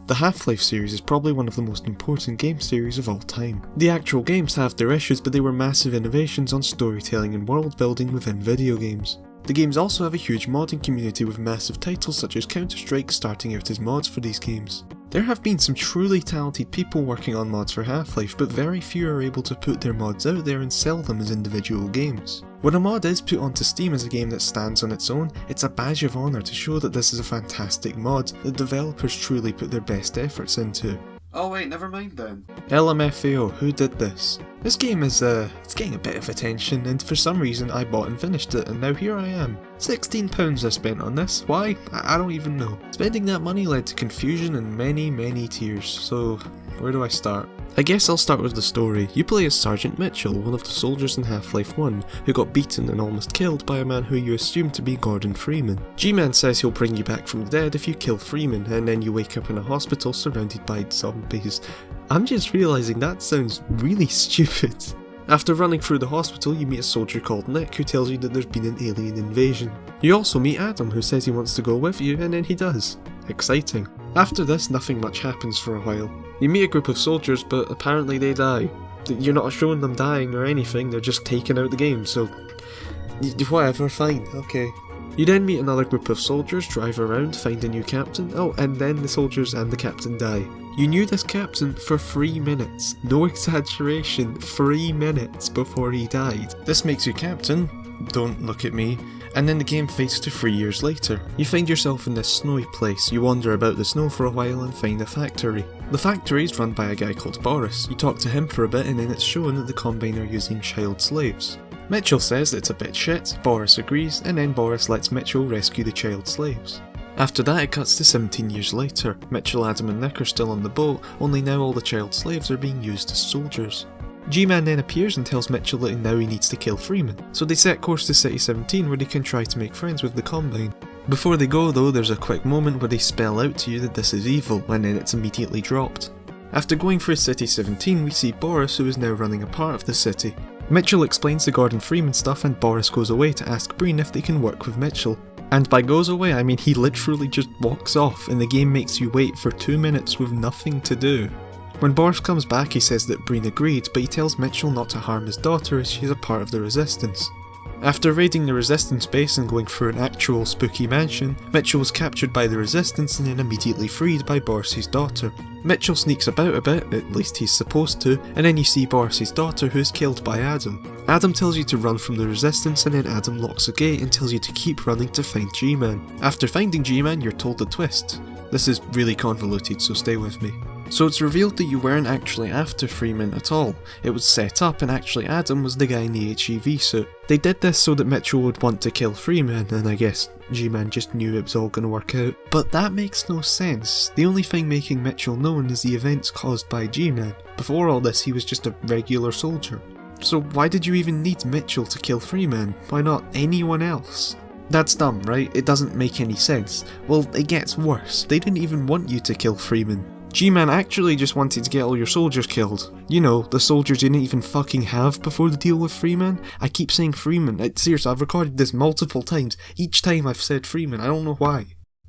The Half-Life series is probably one of the most important game series of all time. The actual games have their issues, but they were massive innovations on storytelling and world building within video games. The games also have a huge modding community with massive titles such as Counter-Strike starting out as mods for these games. There have been some truly talented people working on mods for Half-Life, but very few are able to put their mods out there and sell them as individual games. When a mod is put onto Steam as a game that stands on its own, it's a badge of honour to show that this is a fantastic mod that developers truly put their best efforts into. Oh wait, never mind then. LMFAO, who did this? This game is it's getting a bit of attention, and for some reason I bought and finished it, and now here I am. £16 I spent on this. Why? I don't even know. Spending that money led to confusion and many tears, so where do I start? I guess I'll start with the story. You play as Sergeant Mitchell, one of the soldiers in Half-Life 1, who got beaten and almost killed by a man who you assume to be Gordon Freeman. G-Man says he'll bring you back from the dead if you kill Freeman, and then you wake up in a hospital surrounded by zombies. I'm just realising that sounds really stupid. After running through the hospital, you meet a soldier called Nick who tells you that there's been an alien invasion. You also meet Adam, who says he wants to go with you, and then he does. Exciting. After this, nothing much happens for a while. You meet a group of soldiers, but apparently they die. You're not showing them dying or anything, they're just taken out the game, so whatever, fine, okay. You then meet another group of soldiers, drive around, find a new captain, and then the soldiers and the captain die. You knew this captain for 3 minutes, no exaggeration, 3 minutes before he died. This makes you captain, don't look at me, and then the game fades to 3 years later. You find yourself in this snowy place, you wander about the snow for a while and find a factory. The factory is run by a guy called Boris. You talk to him for a bit and then it's shown that the Combine are using child slaves. Mitchell says it's a bit shit, Boris agrees, and then Boris lets Mitchell rescue the child slaves. After that it cuts to 17 years later. Mitchell, Adam and Nick are still on the boat, only now all the child slaves are being used as soldiers. G-Man then appears and tells Mitchell that now he needs to kill Freeman, so they set course to City 17 where they can try to make friends with the Combine. Before they go though, there's a quick moment where they spell out to you that this is evil, and then it's immediately dropped. After going through City 17, we see Boris, who is now running a part of the city. Mitchell explains the Gordon Freeman stuff and Boris goes away to ask Breen if they can work with Mitchell. And by goes away, I mean he literally just walks off and the game makes you wait for 2 minutes with nothing to do. When Boris comes back he says that Breen agreed, but he tells Mitchell not to harm his daughter as she is a part of the Resistance. After raiding the Resistance base and going through an actual spooky mansion, Mitchell was captured by the Resistance and then immediately freed by Boris's daughter. Mitchell sneaks about a bit, at least he's supposed to, and then you see Boris's daughter who is killed by Adam. Adam tells you to run from the Resistance and then Adam locks a gate and tells you to keep running to find G-Man. After finding G-Man you're told the twist. This is really convoluted, so stay with me. So it's revealed that you weren't actually after Freeman at all. It was set up and actually Adam was the guy in the HEV suit. They did this so that Mitchell would want to kill Freeman, and I guess G-Man just knew it was all going to work out. But that makes no sense. The only thing making Mitchell known is the events caused by G-Man. Before all this he was just a regular soldier. So why did you even need Mitchell to kill Freeman? Why not anyone else? That's dumb, right? It doesn't make any sense. Well, it gets worse. They didn't even want you to kill Freeman. G-Man actually just wanted to get all your soldiers killed. You know, the soldiers you didn't even fucking have before the deal with Freeman. I keep saying Freeman. Seriously, I've recorded this multiple times. Each time I've said Freeman, I don't know why.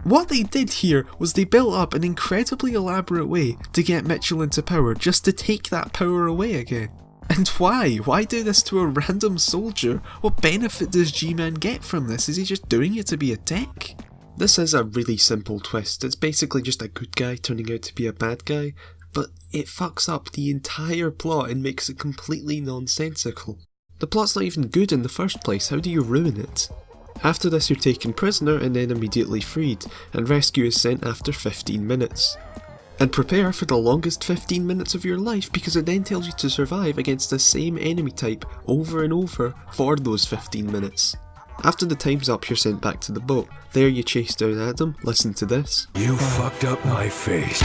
What they did here was they built up an incredibly elaborate way to get Mitchell into power just to take that power away again. And why? Why do this to a random soldier? What benefit does G-Man get from this? Is he just doing it to be a dick? This is a really simple twist. It's basically just a good guy turning out to be a bad guy, but it fucks up the entire plot and makes it completely nonsensical. The plot's not even good in the first place, how do you ruin it? After this you're taken prisoner and then immediately freed, and rescue is sent after 15 minutes. And prepare for the longest 15 minutes of your life because it then tells you to survive against the same enemy type over and over for those 15 minutes. After the time's up you're sent back to the boat. There you chase down Adam, listen to this. You fucked up my face.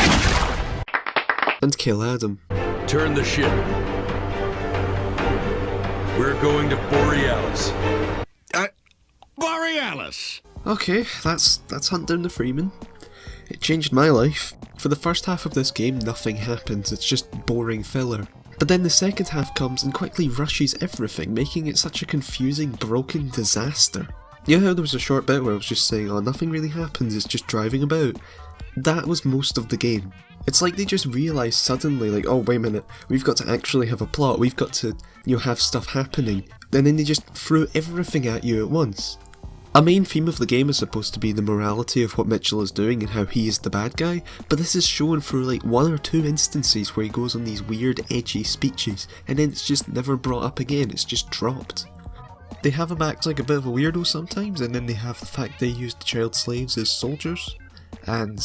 And kill Adam. Turn the ship. We're going to Borealis. Borealis! Okay, that's Hunt Down the Freeman. It changed my life. For the first half of this game nothing happens, it's just boring filler. But then the second half comes and quickly rushes everything, making it such a confusing, broken disaster. You know how there was a short bit where I was just saying, oh, nothing really happens, it's just driving about? That was most of the game. It's like they just realised suddenly, like, oh wait a minute, we've got to actually have a plot, we've got to, have stuff happening, and then they just threw everything at you at once. A main theme of the game is supposed to be the morality of what Mitchell is doing and how he is the bad guy, but this is shown through like 1 or 2 instances where he goes on these weird edgy speeches, and then it's just never brought up again, it's just dropped. They have him act like a bit of a weirdo sometimes, and then they have the fact they used child slaves as soldiers, and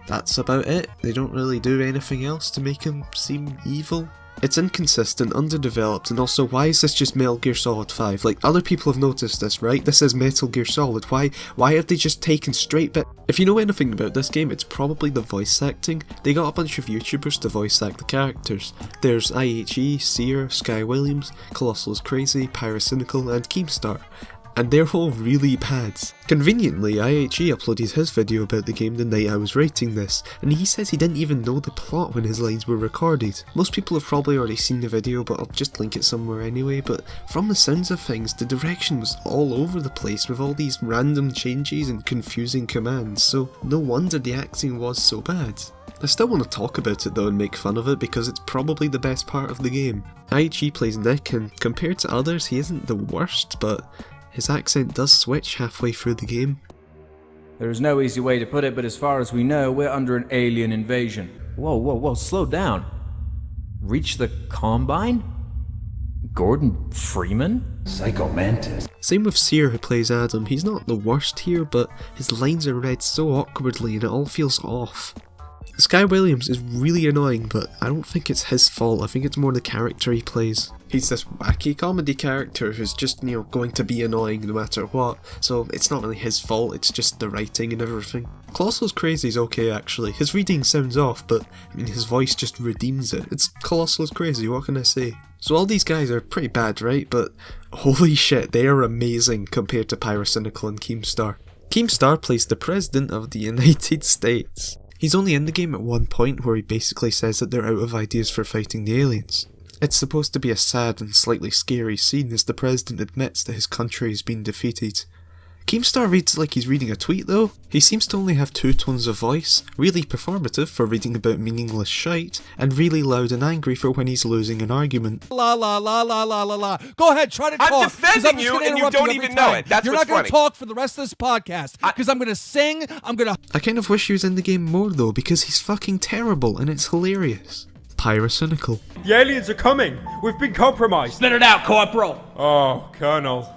that's about it. They don't really do anything else to make him seem evil. It's inconsistent, underdeveloped, and also why is this just Metal Gear Solid 5? Like, other people have noticed this, right? This is Metal Gear Solid. Why have they just taken straight bit? If you know anything about this game, it's probably the voice acting. They got a bunch of YouTubers to voice act the characters. There's IHE, Seer, Sky Williams, Colossal is Crazy, Pyrocynical, and Keemstar. And they're all really bad. Conveniently, IHE uploaded his video about the game the night I was writing this, and he says he didn't even know the plot when his lines were recorded. Most people have probably already seen the video, but I'll just link it somewhere anyway, but from the sounds of things, the direction was all over the place with all these random changes and confusing commands, so no wonder the acting was so bad. I still want to talk about it though and make fun of it because it's probably the best part of the game. IHE plays Nick, and compared to others he isn't the worst, but his accent does switch halfway through the game. There is no easy way to put it, but as far as we know, we're under an alien invasion. Whoa, slow down. Reach the Combine? Gordon Freeman? Psycho Mantis. Same with Seer who plays Adam. He's not the worst here, but his lines are read so awkwardly and it all feels off. Sky Williams is really annoying, but I don't think it's his fault. I think it's more the character he plays. He's this wacky comedy character who's just, going to be annoying no matter what, so it's not really his fault, it's just the writing and everything. Colossal's Crazy's okay actually. His reading sounds off, but his voice just redeems it. It's Colossal's Crazy, what can I say? So all these guys are pretty bad, right? But holy shit, they are amazing compared to Pyrocynical and Keemstar. Keemstar plays the President of the United States. He's only in the game at one point where he basically says that they're out of ideas for fighting the aliens. It's supposed to be a sad and slightly scary scene as the president admits that his country has been defeated. Keemstar reads like he's reading a tweet though. He seems to only have 2 tones of voice, really performative for reading about meaningless shite, and really loud and angry for when he's losing an argument. La la la la la la la. Go ahead, try to talk. I'm defending you and you don't even know it. That's You're what's not going to funny. talk for the rest of this podcast because I'm going to sing, I kind of wish he was in the game more though, because he's fucking terrible and it's hilarious. Pyrocynical. The aliens are coming! We've been compromised! Spit it out, Corporal! Oh, Colonel.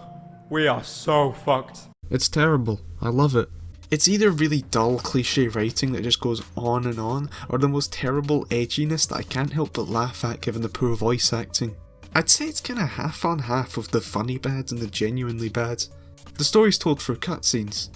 We are so fucked. It's terrible. I love it. It's either really dull cliche writing that just goes on, or the most terrible edginess that I can't help but laugh at given the poor voice acting. I'd say it's kinda half on half of the funny bad and the genuinely bad. The story's told through cutscenes.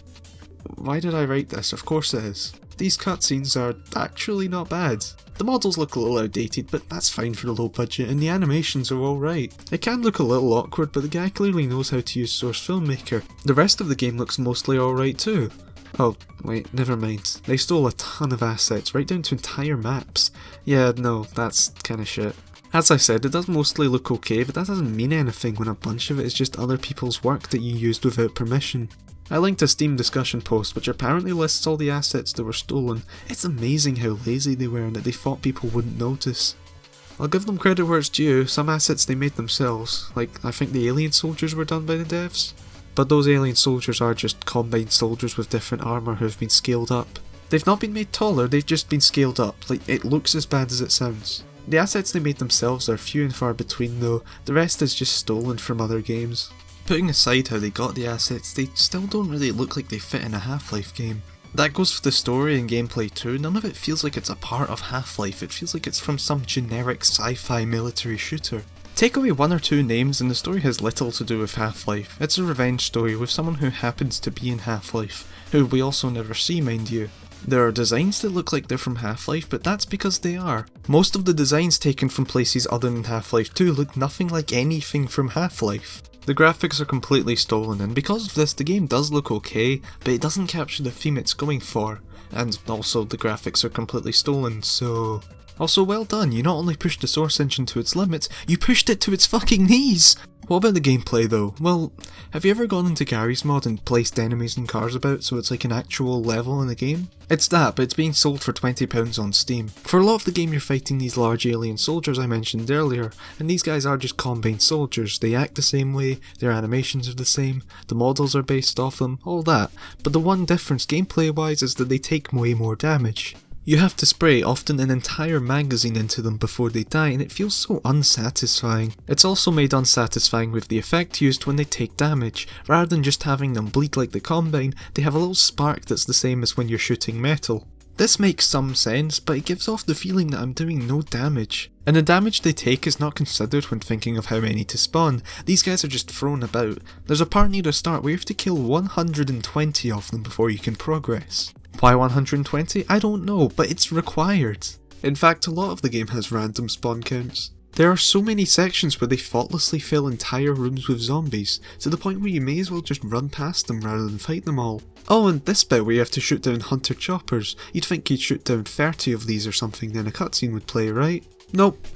Why did I write this? Of course it is. These cutscenes are actually not bad. The models look a little outdated, but that's fine for the low budget, and the animations are alright. It can look a little awkward, but the guy clearly knows how to use Source Filmmaker. The rest of the game looks mostly alright too. Oh, wait, never mind. They stole a ton of assets, right down to entire maps. Yeah, no, that's kinda shit. As I said, it does mostly look okay, but that doesn't mean anything when a bunch of it is just other people's work that you used without permission. I linked a Steam discussion post which apparently lists all the assets that were stolen. It's amazing how lazy they were and that they thought people wouldn't notice. I'll give them credit where it's due, some assets they made themselves, like I think the alien soldiers were done by the devs. But those alien soldiers are just combined soldiers with different armour who have been scaled up. They've not been made taller, they've just been scaled up, like it looks as bad as it sounds. The assets they made themselves are few and far between though, the rest is just stolen from other games. Putting aside how they got the assets, they still don't really look like they fit in a Half-Life game. That goes for the story and gameplay too, none of it feels like it's a part of Half-Life, it feels like it's from some generic sci-fi military shooter. Take away 1 or 2 names and the story has little to do with Half-Life. It's a revenge story with someone who happens to be in Half-Life, who we also never see mind you. There are designs that look like they're from Half-Life, but that's because they are. Most of the designs taken from places other than Half-Life 2 look nothing like anything from Half-Life. The graphics are completely stolen, and because of this the game does look okay, but it doesn't capture the theme it's going for. And also the graphics are completely stolen, so... Also well done, you not only pushed the Source engine to its limits, you pushed it to its fucking knees! What about the gameplay though? Well, have you ever gone into Gary's mod and placed enemies and cars about so it's like an actual level in the game? It's that, but it's being sold for £20 on Steam. For a lot of the game you're fighting these large alien soldiers I mentioned earlier, and these guys are just Combine soldiers. They act the same way, their animations are the same, the models are based off them, all that, but the one difference gameplay wise is that they take way more damage. You have to spray often an entire magazine into them before they die, and it feels so unsatisfying. It's also made unsatisfying with the effect used when they take damage. Rather than just having them bleed like the Combine, they have a little spark that's the same as when you're shooting metal. This makes some sense, but it gives off the feeling that I'm doing no damage. And the damage they take is not considered when thinking of how many to spawn. These guys are just thrown about. There's a part near the start where you have to kill 120 of them before you can progress. Why 120? I don't know, but it's required. In fact, a lot of the game has random spawn counts. There are so many sections where they thoughtlessly fill entire rooms with zombies, to the point where you may as well just run past them rather than fight them all. Oh, and this bit where you have to shoot down hunter choppers. You'd think you'd shoot down 30 of these or something, then a cutscene would play, right? Nope.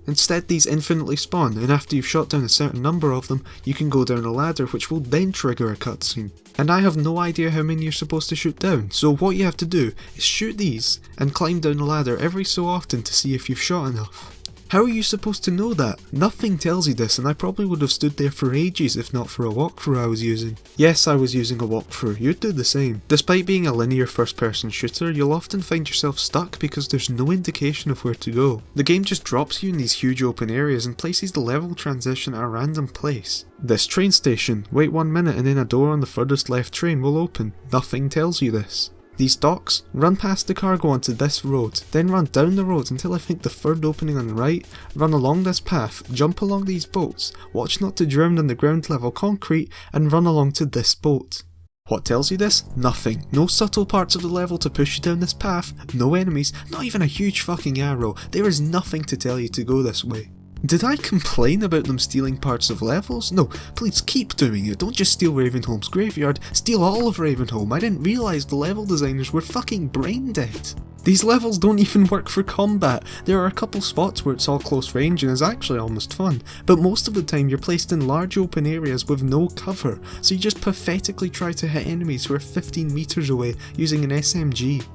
Instead, these infinitely spawn, and after you've shot down a certain number of them, you can go down a ladder which will then trigger a cutscene. And I have no idea how many you're supposed to shoot down, so what you have to do is shoot these and climb down the ladder every so often to see if you've shot enough. How are you supposed to know that? Nothing tells you this, and I probably would have stood there for ages if not for a walkthrough I was using. Yes, I was using a walkthrough, you'd do the same. Despite being a linear first-person shooter, you'll often find yourself stuck because there's no indication of where to go. The game just drops you in these huge open areas and places the level transition at a random place. This train station, wait 1 minute and then a door on the furthest left train will open. Nothing tells you this. These docks, run past the cargo onto this road, then run down the road until I think the third opening on the right, run along this path, jump along these boats, watch not to drown on the ground level concrete, and run along to this boat. What tells you this? Nothing. No subtle parts of the level to push you down this path, no enemies, not even a huge fucking arrow. There is nothing to tell you to go this way. Did I complain about them stealing parts of levels? No, please keep doing it. Don't just steal Ravenholm's graveyard, steal all of Ravenholm. I didn't realise the level designers were fucking brain dead. These levels don't even work for combat. There are a couple spots where it's all close range and is actually almost fun, but most of the time you're placed in large open areas with no cover, so you just pathetically try to hit enemies who are 15 meters away using an SMG.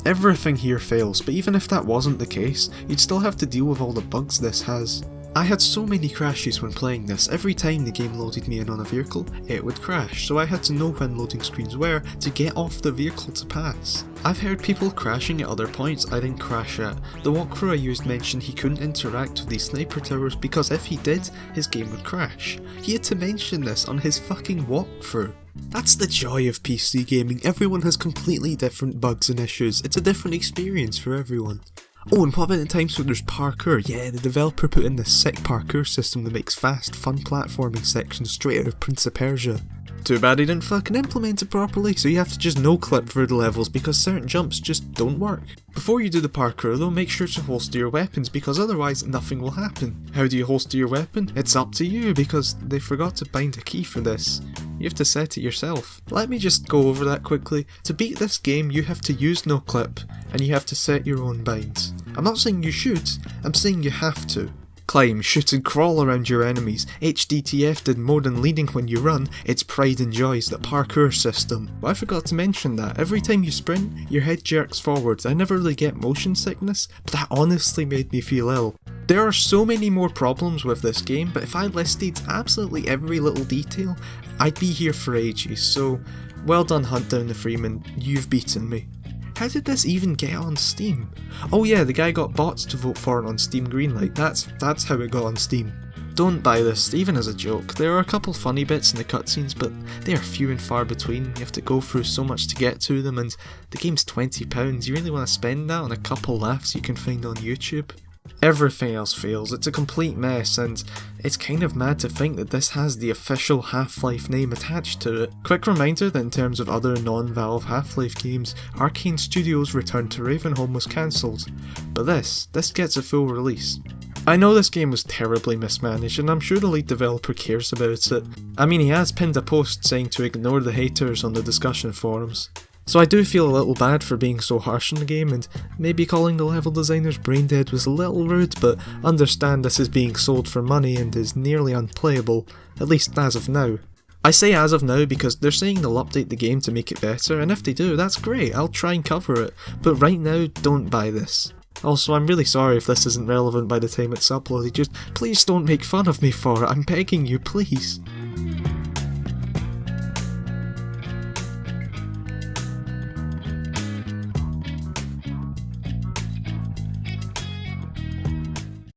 Everything here fails, but even if that wasn't the case, you'd still have to deal with all the bugs this has. I had so many crashes when playing this. Every time the game loaded me in on a vehicle, it would crash, so I had to know when loading screens were to get off the vehicle to pass. I've heard people crashing at other points I didn't crash at. The walkthrough I used mentioned he couldn't interact with these sniper towers because if he did, his game would crash. He had to mention this on his fucking walkthrough. That's the joy of PC gaming. Everyone has completely different bugs and issues. It's a different experience for everyone. Oh, and what about the times when there's parkour? Yeah, the developer put in this sick parkour system that makes fast, fun platforming sections straight out of Prince of Persia. Too bad he didn't fucking implement it properly, so you have to just no-clip through the levels because certain jumps just don't work. Before you do the parkour though, make sure to holster your weapons because otherwise nothing will happen. How do you holster your weapon? It's up to you because they forgot to bind a key for this. You have to set it yourself. Let me just go over that quickly. To beat this game you have to use no-clip and you have to set your own binds. I'm not saying you should, I'm saying you have to. Climb, shoot and crawl around your enemies. HDTF did more than leading when you run, its pride and joys, the parkour system. But I forgot to mention that, every time you sprint, your head jerks forwards. I never really get motion sickness, but that honestly made me feel ill. There are so many more problems with this game, but if I listed absolutely every little detail, I'd be here for ages, so well done Hunt Down the Freeman, you've beaten me. How did this even get on Steam? Oh yeah, the guy got bots to vote for it on Steam Greenlight, that's how it got on Steam. Don't buy this, even as a joke. There are a couple funny bits in the cutscenes, but they are few and far between. You have to go through so much to get to them, and the game's £20. You really want to spend that on a couple laughs you can find on YouTube? Everything else fails, it's a complete mess, and it's kind of mad to think that this has the official Half-Life name attached to it. Quick reminder that in terms of other non-Valve Half-Life games, Arcane Studios' Return to Ravenholm was cancelled, but this gets a full release. I know this game was terribly mismanaged and I'm sure the lead developer cares about it. I mean, he has pinned a post saying to ignore the haters on the discussion forums. So I do feel a little bad for being so harsh on the game, and maybe calling the level designers brain dead was a little rude, but understand this is being sold for money and is nearly unplayable, at least as of now. I say as of now because they're saying they'll update the game to make it better, and if they do, that's great, I'll try and cover it, but right now, don't buy this. Also, I'm really sorry if this isn't relevant by the time it's uploaded, just please don't make fun of me for it, I'm begging you, please.